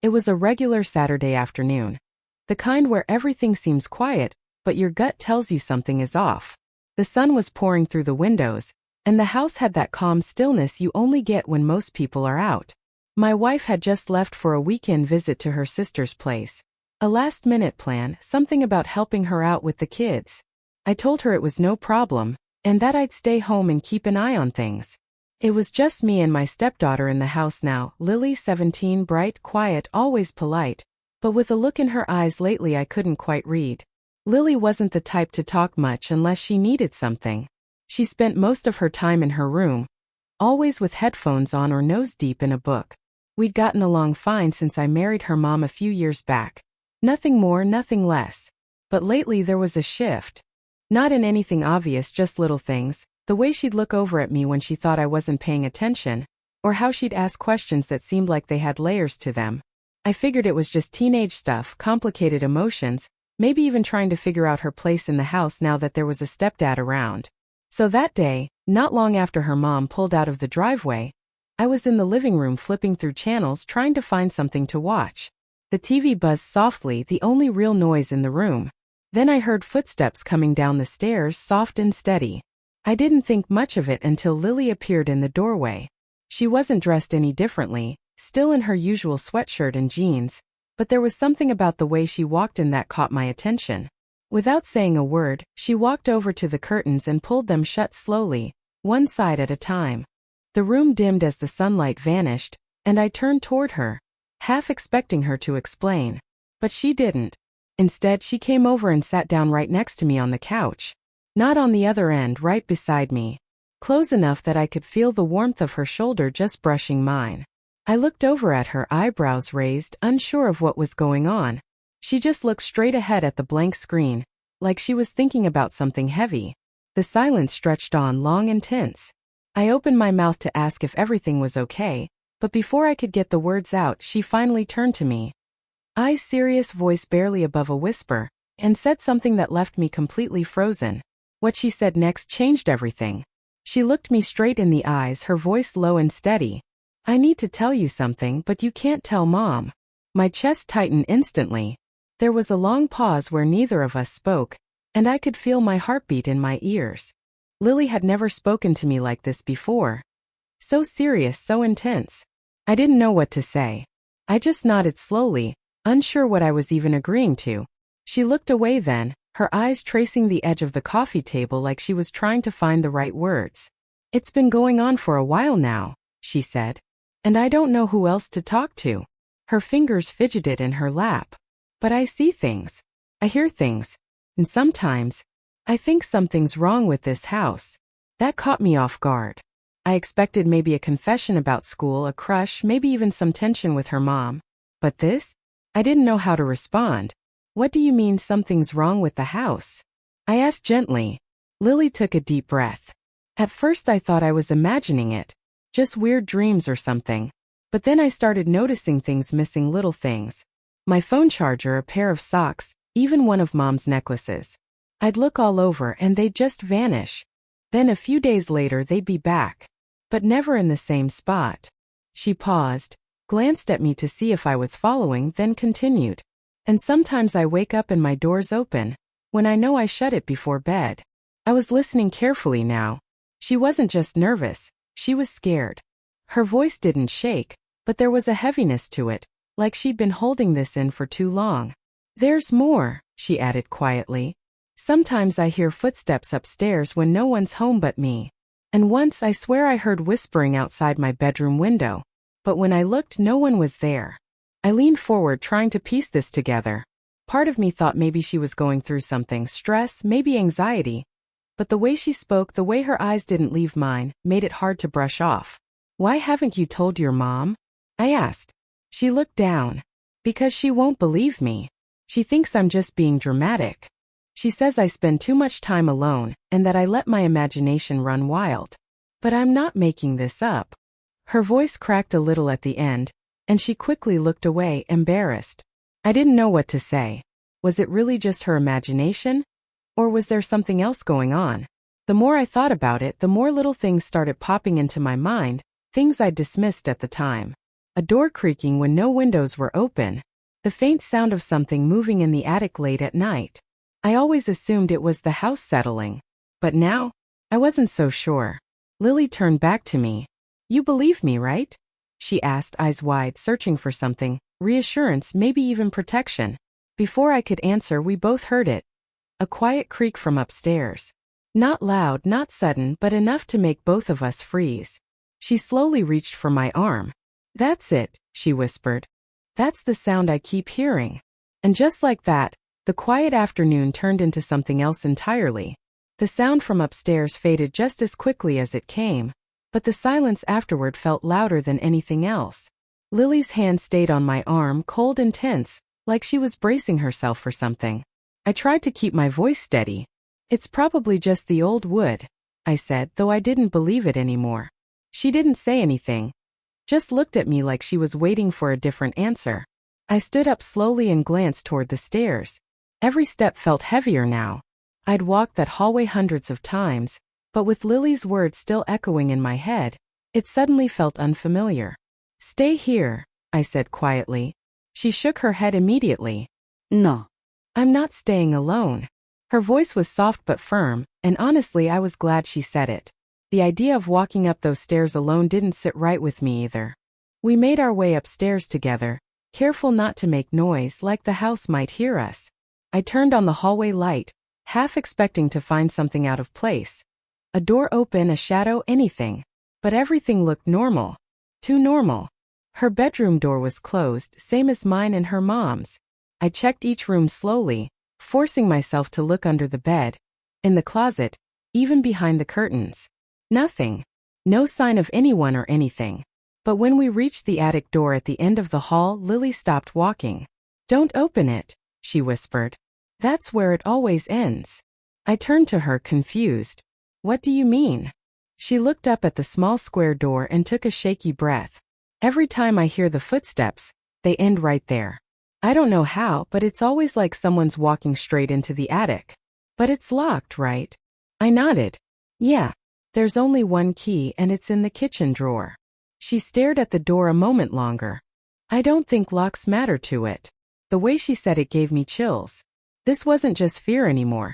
It was a regular Saturday afternoon. The kind where everything seems quiet, but your gut tells you something is off. The sun was pouring through the windows, and the house had that calm stillness you only get when most people are out. My wife had just left for a weekend visit to her sister's place. A last-minute plan, something about helping her out with the kids. I told her it was no problem, and that I'd stay home and keep an eye on things. It was just me and my stepdaughter in the house now, Lily 17, bright, quiet, always polite, but with a look in her eyes lately I couldn't quite read. Lily wasn't the type to talk much unless she needed something. She spent most of her time in her room, always with headphones on or nose deep in a book. We'd gotten along fine since I married her mom a few years back. Nothing more, nothing less. But lately there was a shift. Not in anything obvious, just little things. The way she'd look over at me when she thought I wasn't paying attention, or how she'd ask questions that seemed like they had layers to them. I figured it was just teenage stuff, complicated emotions, maybe even trying to figure out her place in the house now that there was a stepdad around. So that day, not long after her mom pulled out of the driveway, I was in the living room flipping through channels trying to find something to watch. The TV buzzed softly, the only real noise in the room. Then I heard footsteps coming down the stairs, soft and steady. I didn't think much of it until Lily appeared in the doorway. She wasn't dressed any differently, still in her usual sweatshirt and jeans, but there was something about the way she walked in that caught my attention. Without saying a word, she walked over to the curtains and pulled them shut slowly, one side at a time. The room dimmed as the sunlight vanished, and I turned toward her, half expecting her to explain. But she didn't. Instead, she came over and sat down right next to me on the couch. Not on the other end, right beside me. Close enough that I could feel the warmth of her shoulder just brushing mine. I looked over at her, eyebrows raised, unsure of what was going on. She just looked straight ahead at the blank screen, like she was thinking about something heavy. The silence stretched on, long and tense. I opened my mouth to ask if everything was okay, but before I could get the words out, she finally turned to me. Eyes serious, voice barely above a whisper, and said something that left me completely frozen. What she said next changed everything. She looked me straight in the eyes, her voice low and steady. I need to tell you something, but you can't tell Mom. My chest tightened instantly. There was a long pause where neither of us spoke, and I could feel my heartbeat in my ears. Lily had never spoken to me like this before. So serious, so intense. I didn't know what to say. I just nodded slowly, unsure what I was even agreeing to. She looked away then, her eyes tracing the edge of the coffee table like she was trying to find the right words. It's been going on for a while now, she said. And I don't know who else to talk to. Her fingers fidgeted in her lap. But I see things. I hear things. And sometimes, I think something's wrong with this house. That caught me off guard. I expected maybe a confession about school, a crush, maybe even some tension with her mom. But this? I didn't know how to respond. What do you mean something's wrong with the house? I asked gently. Lily took a deep breath. At first I thought I was imagining it. Just weird dreams or something. But then I started noticing things missing, little things. My phone charger, a pair of socks, even one of Mom's necklaces. I'd look all over and they'd just vanish. Then a few days later they'd be back. But never in the same spot. She paused, glanced at me to see if I was following, then continued. And sometimes I wake up and my door's open, when I know I shut it before bed. I was listening carefully now. She wasn't just nervous, she was scared. Her voice didn't shake, but there was a heaviness to it, like she'd been holding this in for too long. There's more, she added quietly. Sometimes I hear footsteps upstairs when no one's home but me. And once I swear I heard whispering outside my bedroom window. But when I looked, no one was there. I leaned forward trying to piece this together. Part of me thought maybe she was going through something, stress, maybe anxiety. But the way she spoke, the way her eyes didn't leave mine, made it hard to brush off. Why haven't you told your mom? I asked. She looked down. Because she won't believe me. She thinks I'm just being dramatic. She says I spend too much time alone, and that I let my imagination run wild. But I'm not making this up. Her voice cracked a little at the end, and she quickly looked away, embarrassed. I didn't know what to say. Was it really just her imagination? Or was there something else going on? The more I thought about it, the more little things started popping into my mind, things I'd dismissed at the time. a door creaking when no windows were open, the faint sound of something moving in the attic late at night. I always assumed it was the house settling. But now, I wasn't so sure. Lily turned back to me. "You believe me, right?" she asked, eyes wide, searching for something, reassurance, maybe even protection. Before I could answer, we both heard it. A quiet creak from upstairs. Not loud, not sudden, but enough to make both of us freeze. She slowly reached for my arm. "That's it," she whispered. "That's the sound I keep hearing." And just like that, the quiet afternoon turned into something else entirely. The sound from upstairs faded just as quickly as it came, but the silence afterward felt louder than anything else. Lily's hand stayed on my arm, cold and tense, like she was bracing herself for something. I tried to keep my voice steady. "It's probably just the old wood," I said, though I didn't believe it anymore. She didn't say anything, just looked at me like she was waiting for a different answer. I stood up slowly and glanced toward the stairs. Every step felt heavier now. I'd walked that hallway hundreds of times, but with Lily's words still echoing in my head, it suddenly felt unfamiliar. "Stay here," I said quietly. She shook her head immediately. "No. I'm not staying alone." Her voice was soft but firm, and honestly I was glad she said it. The idea of walking up those stairs alone didn't sit right with me either. We made our way upstairs together, careful not to make noise like the house might hear us. I turned on the hallway light, half expecting to find something out of place. A door open, a shadow, anything. But everything looked normal. Too normal. Her bedroom door was closed, same as mine and her mom's. I checked each room slowly, forcing myself to look under the bed, in the closet, even behind the curtains. Nothing. No sign of anyone or anything. But when we reached the attic door at the end of the hall, Lily stopped walking. "Don't open it," she whispered. "That's where it always ends." I turned to her, confused. "What do you mean?" She looked up at the small square door and took a shaky breath. "Every time I hear the footsteps, they end right there. I don't know how, but it's always like someone's walking straight into the attic." "But it's locked, right?" I nodded. "Yeah. There's only one key and it's in the kitchen drawer." She stared at the door a moment longer. "I don't think locks matter to it." The way she said it gave me chills. This wasn't just fear anymore.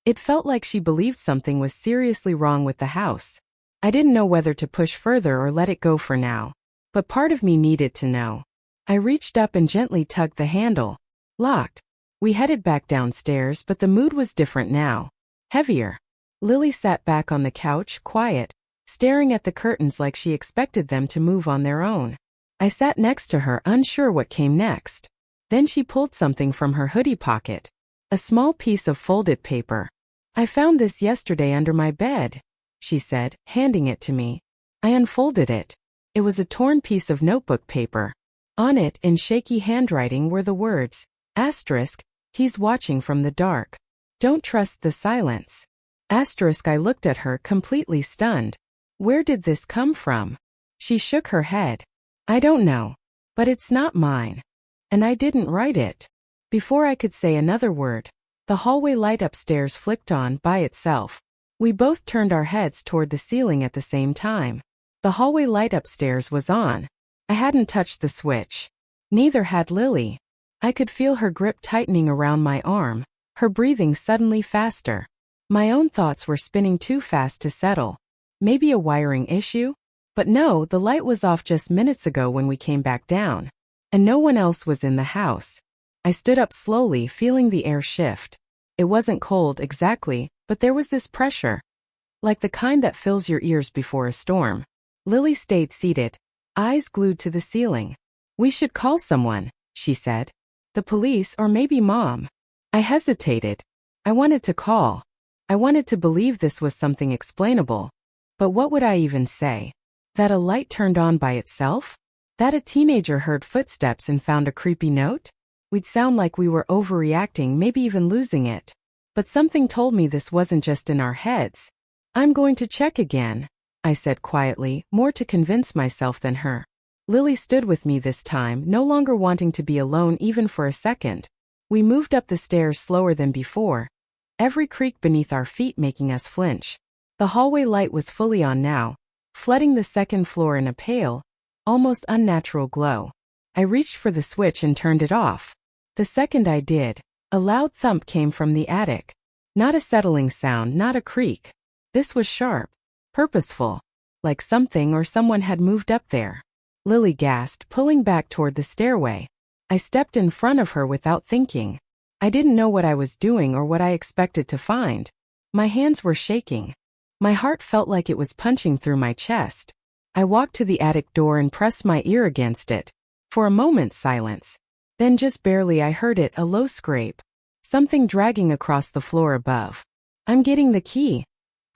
It felt like she believed something was seriously wrong with the house. I didn't know whether to push further or let it go for now. But part of me needed to know. I reached up and gently tugged the handle. Locked. We headed back downstairs, but the mood was different now. Heavier. Lily sat back on the couch, quiet, staring at the curtains like she expected them to move on their own. I sat next to her, unsure what came next. Then she pulled something from her hoodie pocket. A small piece of folded paper. "I found this yesterday under my bed," she said, handing it to me. I unfolded it. It was a torn piece of notebook paper. On it, in shaky handwriting, were the words, asterisk, "He's watching from the dark. Don't trust the silence." Asterisk. I looked at her, completely stunned. "Where did this come from?" She shook her head. "I don't know. But it's not mine. And I didn't write it." Before I could say another word, the hallway light upstairs flicked on by itself. We both turned our heads toward the ceiling at the same time. The hallway light upstairs was on. I hadn't touched the switch. Neither had Lily. I could feel her grip tightening around my arm, her breathing suddenly faster. My own thoughts were spinning too fast to settle. Maybe a wiring issue? But no, the light was off just minutes ago when we came back down. And no one else was in the house. I stood up slowly, feeling the air shift. It wasn't cold exactly, but there was this pressure. Like the kind that fills your ears before a storm. Lily stayed seated, eyes glued to the ceiling. "We should call someone," she said. "The police or maybe Mom." I hesitated. I wanted to call. I wanted to believe this was something explainable. But what would I even say? That a light turned on by itself? That a teenager heard footsteps and found a creepy note? We'd sound like we were overreacting, maybe even losing it. But something told me this wasn't just in our heads. "I'm going to check again," I said quietly, more to convince myself than her. Lily stood with me this time, no longer wanting to be alone even for a second. We moved up the stairs slower than before, every creak beneath our feet making us flinch. The hallway light was fully on now, flooding the second floor in a pale, almost unnatural glow. I reached for the switch and turned it off. The second I did, a loud thump came from the attic. Not a settling sound, not a creak. This was sharp, purposeful, like something or someone had moved up there. Lily gasped, pulling back toward the stairway. I stepped in front of her without thinking. I didn't know what I was doing or what I expected to find. My hands were shaking. My heart felt like it was punching through my chest. I walked to the attic door and pressed my ear against it. For a moment, silence. Then just barely I heard it, a low scrape. Something dragging across the floor above. "I'm getting the key,"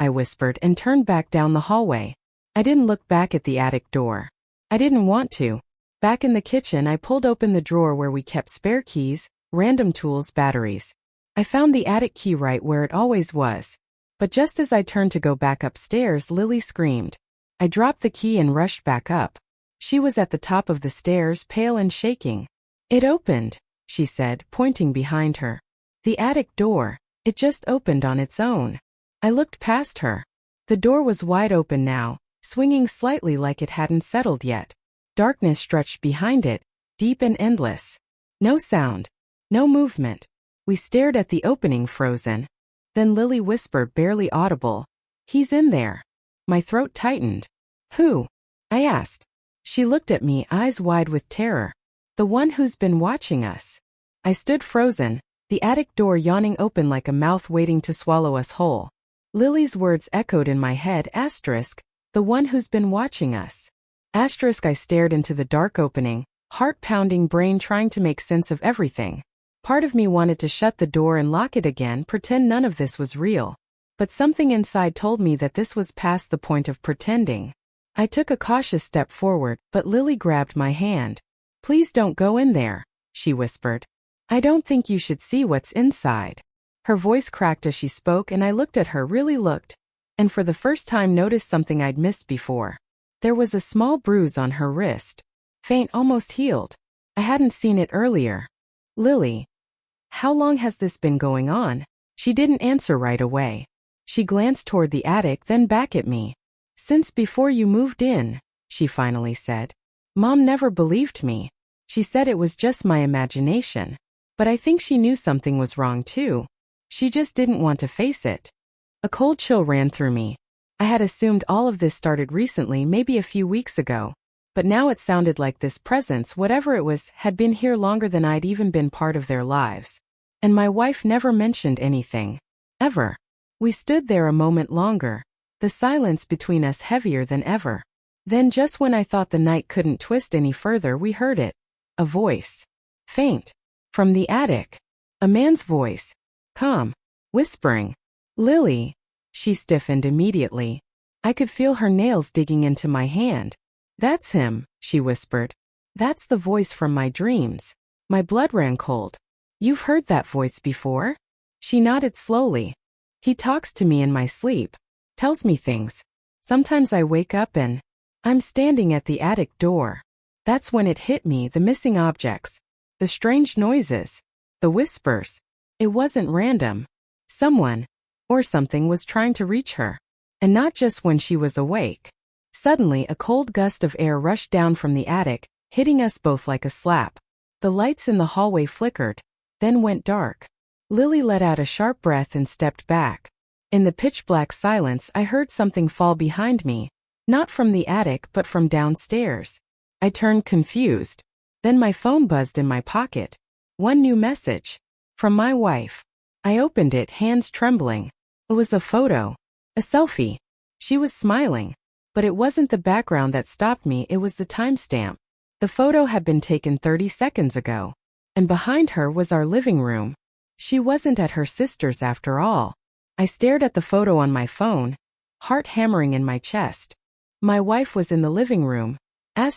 I whispered and turned back down the hallway. I didn't look back at the attic door. I didn't want to. Back in the kitchen, I pulled open the drawer where we kept spare keys, random tools, batteries. I found the attic key right where it always was. But just as I turned to go back upstairs, Lily screamed. I dropped the key and rushed back up. She was at the top of the stairs, pale and shaking. "It opened," she said, pointing behind her. "The attic door. It just opened on its own." I looked past her. The door was wide open now, swinging slightly like it hadn't settled yet. Darkness stretched behind it, deep and endless. No sound. No movement. We stared at the opening, frozen. Then Lily whispered, barely audible, "He's in there." My throat tightened. "Who?" I asked. She looked at me, eyes wide with terror. "The one who's been watching us." I stood frozen, the attic door yawning open like a mouth waiting to swallow us whole. Lily's words echoed in my head, asterisk, "The one who's been watching us." Asterisk. I stared into the dark opening, heart pounding, brain trying to make sense of everything. Part of me wanted to shut the door and lock it again, pretend none of this was real. But something inside told me that this was past the point of pretending. I took a cautious step forward, but Lily grabbed my hand. "Please don't go in there," she whispered. "I don't think you should see what's inside." Her voice cracked as she spoke, and I looked at her, really looked, and for the first time noticed something I'd missed before. There was a small bruise on her wrist. Faint, almost healed. I hadn't seen it earlier. "Lily, how long has this been going on?" She didn't answer right away. She glanced toward the attic, then back at me. "Since before you moved in," she finally said. "Mom never believed me. She said it was just my imagination. But I think she knew something was wrong too. She just didn't want to face it." A cold chill ran through me. I had assumed all of this started recently, maybe a few weeks ago. But now it sounded like this presence, whatever it was, had been here longer than I'd even been part of their lives. And my wife never mentioned anything. Ever. We stood there a moment longer, the silence between us heavier than ever. Then just when I thought the night couldn't twist any further, we heard it. A voice. Faint. From the attic. A man's voice. Calm. Whispering. "Lily." She stiffened immediately. I could feel her nails digging into my hand. "That's him," she whispered. "That's the voice from my dreams." My blood ran cold. "You've heard that voice before?" She nodded slowly. "He talks to me in my sleep. Tells me things. Sometimes I wake up and I'm standing at the attic door." That's when it hit me, the missing objects. The strange noises. The whispers. It wasn't random. Someone, or something, was trying to reach her. And not just when she was awake. Suddenly, a cold gust of air rushed down from the attic, hitting us both like a slap. The lights in the hallway flickered, then went dark. Lily let out a sharp breath and stepped back. In the pitch-black silence, I heard something fall behind me. Not from the attic, but from downstairs. I turned, confused. Then my phone buzzed in my pocket. One new message. From my wife. I opened it, hands trembling. It was a photo. A selfie. She was smiling. But it wasn't the background that stopped me, it was the timestamp. The photo had been taken 30 seconds ago. And behind her was our living room. She wasn't at her sister's after all. I stared at the photo on my phone, heart hammering in my chest. My wife was in the living room, our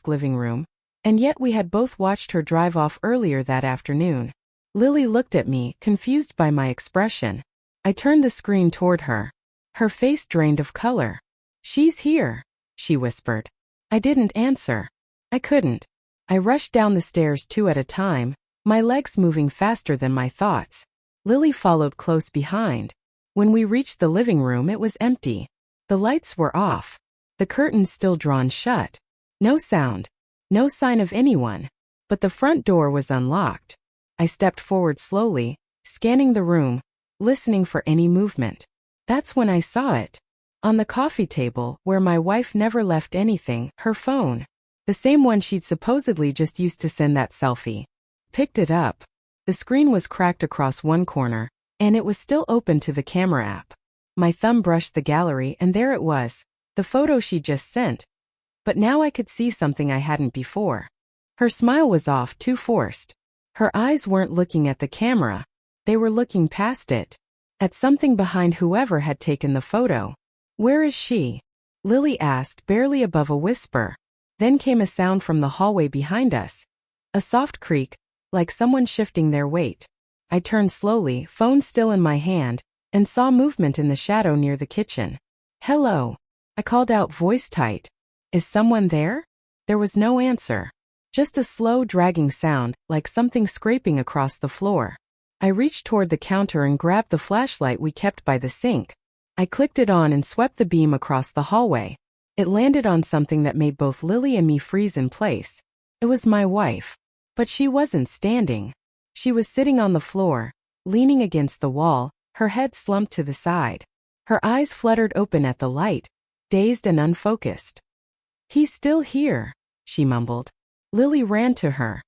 living room, and yet we had both watched her drive off earlier that afternoon. Lily looked at me, confused by my expression. I turned the screen toward her. Her face drained of color. "She's here," she whispered. I didn't answer. I couldn't. I rushed down the stairs 2 at a time, my legs moving faster than my thoughts. Lily followed close behind. When we reached the living room, it was empty. The lights were off. The curtains still drawn shut. No sound. No sign of anyone. But the front door was unlocked. I stepped forward slowly, scanning the room, listening for any movement. That's when I saw it. On the coffee table, where my wife never left anything, her phone. The same one she'd supposedly just used to send that selfie. Picked it up. The screen was cracked across one corner, and it was still open to the camera app. My thumb brushed the gallery and there it was, the photo she just sent. But now I could see something I hadn't before. Her smile was off, too forced. Her eyes weren't looking at the camera. They were looking past it. At something behind whoever had taken the photo. "Where is she?" Lily asked, barely above a whisper. Then came a sound from the hallway behind us. A soft creak, like someone shifting their weight. I turned slowly, phone still in my hand, and saw movement in the shadow near the kitchen. "Hello," I called out, voice tight. "Is someone there?" There was no answer. Just a slow, dragging sound, like something scraping across the floor. I reached toward the counter and grabbed the flashlight we kept by the sink. I clicked it on and swept the beam across the hallway. It landed on something that made both Lily and me freeze in place. It was my wife. But she wasn't standing. She was sitting on the floor, leaning against the wall, her head slumped to the side. Her eyes fluttered open at the light, dazed and unfocused. "He's still here," she mumbled. Lily ran to her.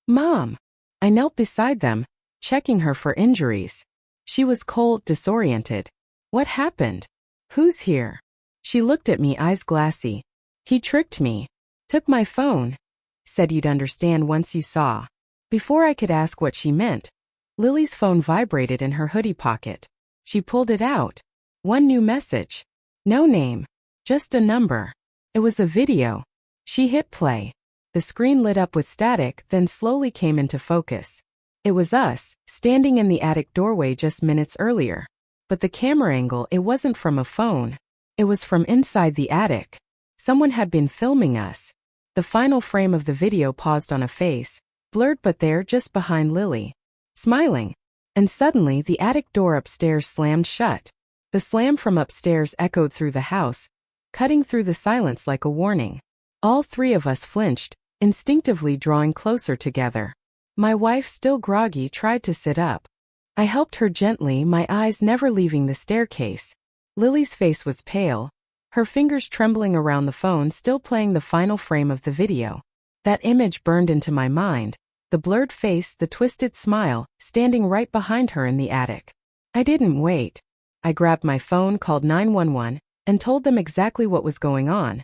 "Mom!" I knelt beside them, checking her for injuries. She was cold, disoriented. "What happened? Who's here?" She looked at me, eyes glassy. "He tricked me. Took my phone. Said you'd understand once you saw." Before I could ask what she meant, Lily's phone vibrated in her hoodie pocket. She pulled it out. One new message. No name. Just a number. It was a video. She hit play. The screen lit up with static, then slowly came into focus. It was us, standing in the attic doorway just minutes earlier. But the camera angle, it wasn't from a phone. It was from inside the attic. Someone had been filming us. The final frame of the video paused on a face, blurred but there just behind Lily. Smiling. And suddenly the attic door upstairs slammed shut. The slam from upstairs echoed through the house, cutting through the silence like a warning. All three of us flinched, instinctively drawing closer together. My wife, still groggy, tried to sit up. I helped her gently, my eyes never leaving the staircase. Lily's face was pale, her fingers trembling around the phone, still playing the final frame of the video. That image burned into my mind, the blurred face, the twisted smile, standing right behind her in the attic. I didn't wait. I grabbed my phone, called 911, and told them exactly what was going on.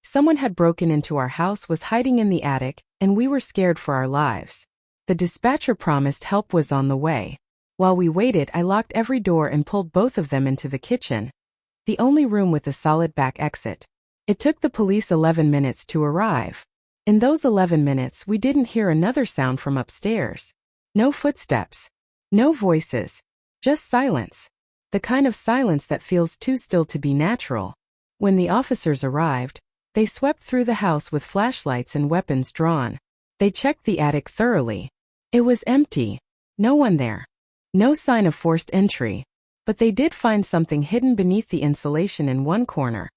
Someone had broken into our house, was hiding in the attic, and we were scared for our lives. The dispatcher promised help was on the way. While we waited, I locked every door and pulled both of them into the kitchen, the only room with a solid back exit. It took the police 11 minutes to arrive. In those 11 minutes, we didn't hear another sound from upstairs. No footsteps. No voices. Just silence. The kind of silence that feels too still to be natural. When the officers arrived, they swept through the house with flashlights and weapons drawn. They checked the attic thoroughly. It was empty. No one there. No sign of forced entry. But they did find something hidden beneath the insulation in one corner.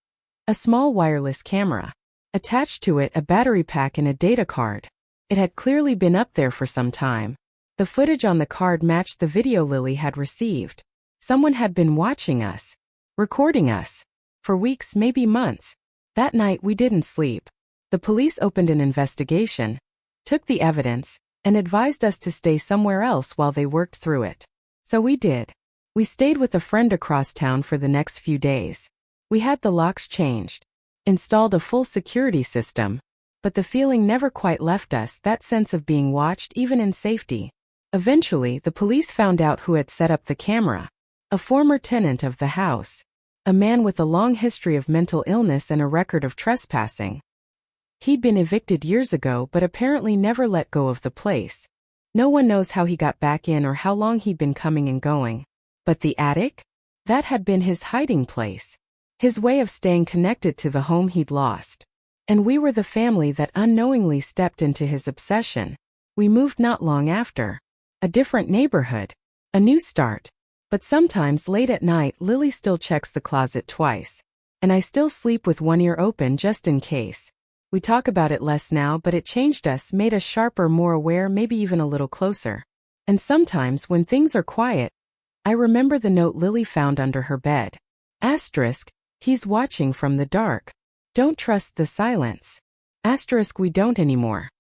A small wireless camera. Attached to it, a battery pack and a data card. It had clearly been up there for some time. The footage on the card matched the video Lily had received. Someone had been watching us. Recording us. For weeks, maybe months. That night we didn't sleep. The police opened an investigation, took the evidence, and advised us to stay somewhere else while they worked through it. So we did. We stayed with a friend across town for the next few days. We had the locks changed, installed a full security system, but the feeling never quite left us, that sense of being watched even in safety. Eventually, the police found out who had set up the camera. A former tenant of the house. A man with a long history of mental illness and a record of trespassing. He'd been evicted years ago but apparently never let go of the place. No one knows how he got back in or how long he'd been coming and going. But the attic? That had been his hiding place. His way of staying connected to the home he'd lost. And we were the family that unknowingly stepped into his obsession. We moved not long after. A different neighborhood. A new start. But sometimes late at night, Lily still checks the closet twice. And I still sleep with one ear open just in case. We talk about it less now, but it changed us, made us sharper, more aware, maybe even a little closer. And sometimes, when things are quiet, I remember the note Lily found under her bed. Asterisk, he's watching from the dark. Don't trust the silence. Asterisk, we don't anymore.